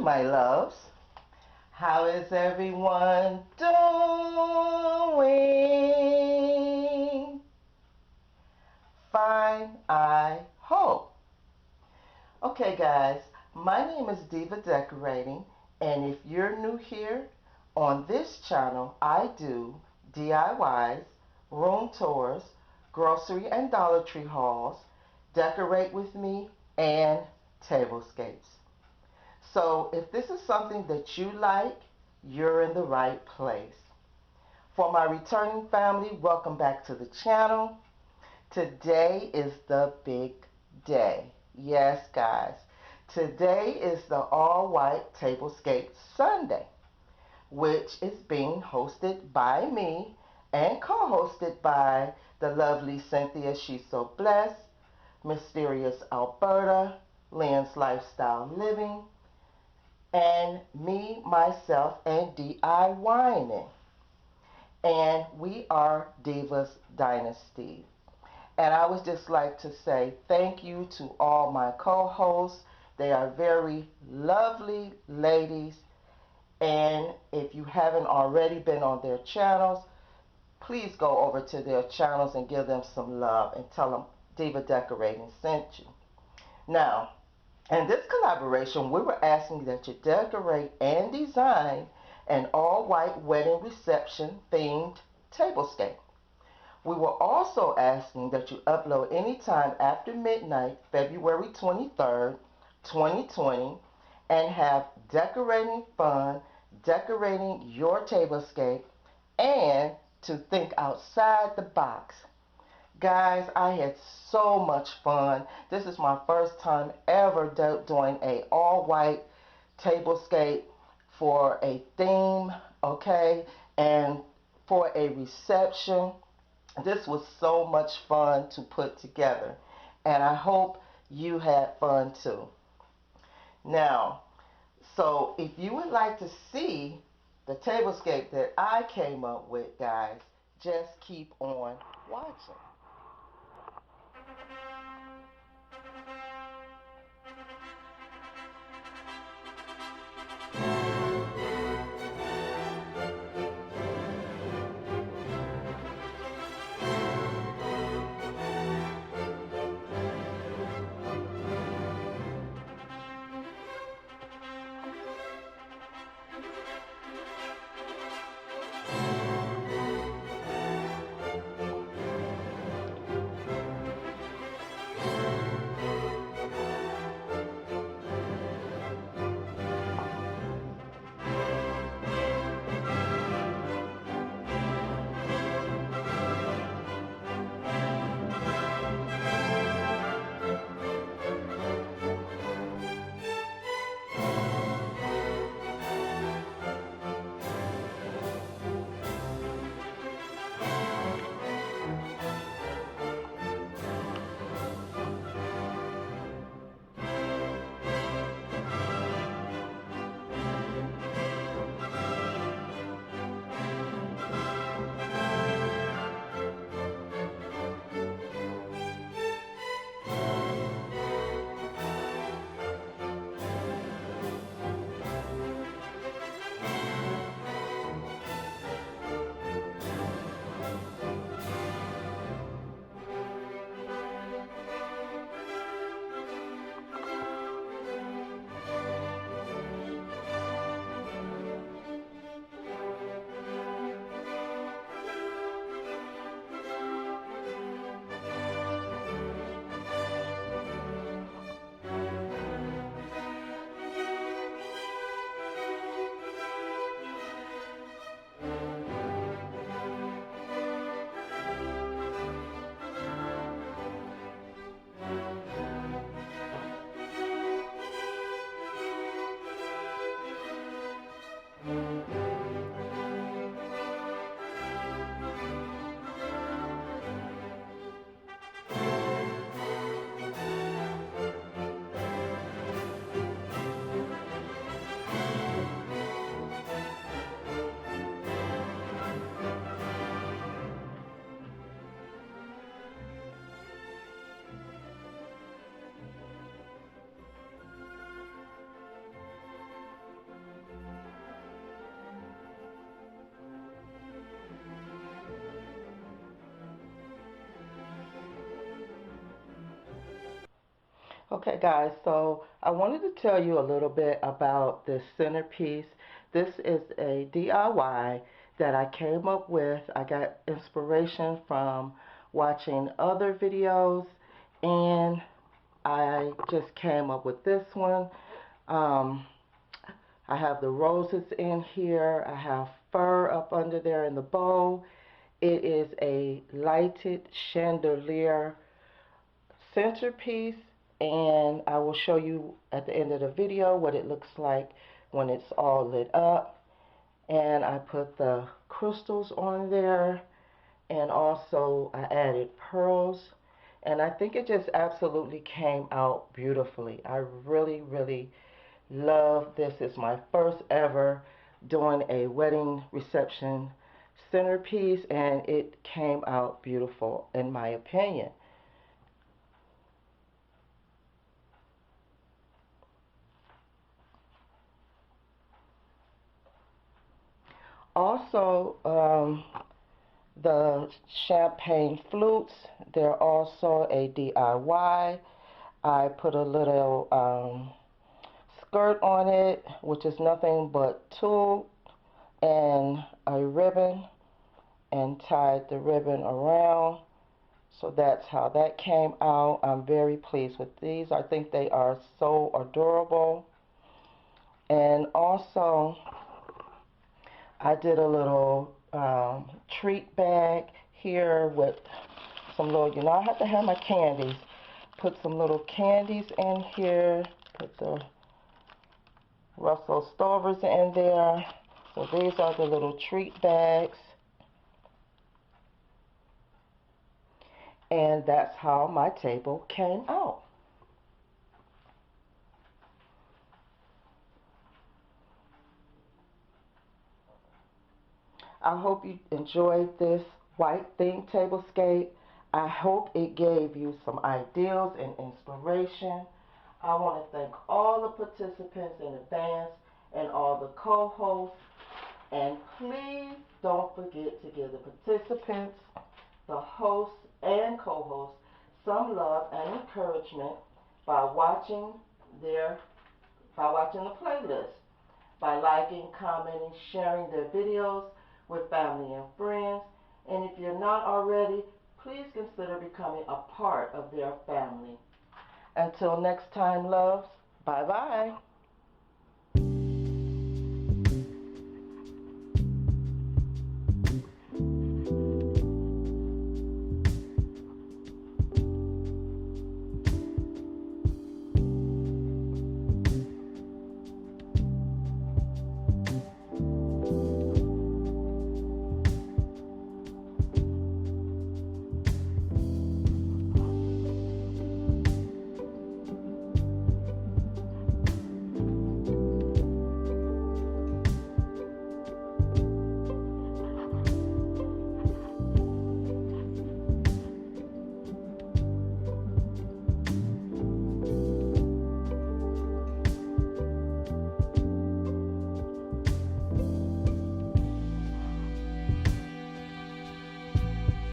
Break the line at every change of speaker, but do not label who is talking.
my loves. How is everyone doing? Fine, I hope. Okay, guys, my name is Diva Decorating, and if you're new here, on this channel, I do DIYs, room tours, grocery and Dollar Tree hauls, decorate with me, and tablescapes. So if this is something that you like, you're in the right place. For my returning family, welcome back to the channel. Today is the big day. Yes, guys. Today is the all-white Tablescape Sunday, which is being hosted by me and co-hosted by the lovely Cynthia, She's So Blessed, Mysterious Alberta, Lynn's Lifestyle Living, and me, myself, and DIYing. And we are Diva's Dynasty. And I would just like to say thank you to all my co-hosts. They are very lovely ladies. And if you haven't already been on their channels, please go over to their channels and give them some love and tell them Diva Decorating sent you. Now, in this collaboration, we were asking that you decorate and design an all-white wedding reception themed tablescape. We were also asking that you upload anytime after midnight, February 23rd, 2020, and have decorating fun, decorating your tablescape, and to think outside the box. Guys, I had so much fun. This is my first time ever doing a all-white tablescape for a theme, okay, and for a reception. This was so much fun to put together, and I hope you had fun too. Now, so if you would like to see the tablescape that I came up with, guys, just keep on watching. Okay, guys, so I wanted to tell you a little bit about this centerpiece. This is a DIY that I came up with. I got inspiration from watching other videos, and I just came up with this one. Um, I have the roses in here. I have fur up under there in the bowl. It is a lighted chandelier centerpiece, and I will show you at the end of the video what it looks like when it's all lit up. And I put the crystals on there, and also I added pearls, and I think it just absolutely came out beautifully. I really love this. It's my first ever doing a wedding reception centerpiece, and it came out beautiful in my opinion. Also, the champagne flutes, they're also a DIY. I put a little skirt on it, which is nothing but tulle and a ribbon, and tied the ribbon around. So that's how that came out. I'm very pleased with these. I think they are so adorable. And also, I did a little treat bag here with some little, I have to have my candies. Put some little candies in here. Put the Russell Stovers in there. So these are the little treat bags. And that's how my table came out. I hope you enjoyed this white theme tablescape. I hope it gave you some ideas and inspiration. I want to thank all the participants in advance and all the co-hosts. And please don't forget to give the participants, the hosts, and co-hosts some love and encouragement by watching their the playlist, by liking, commenting, sharing their videos with family and friends. And if you're not already, please consider becoming a part of their family. Until next time, loves, bye bye.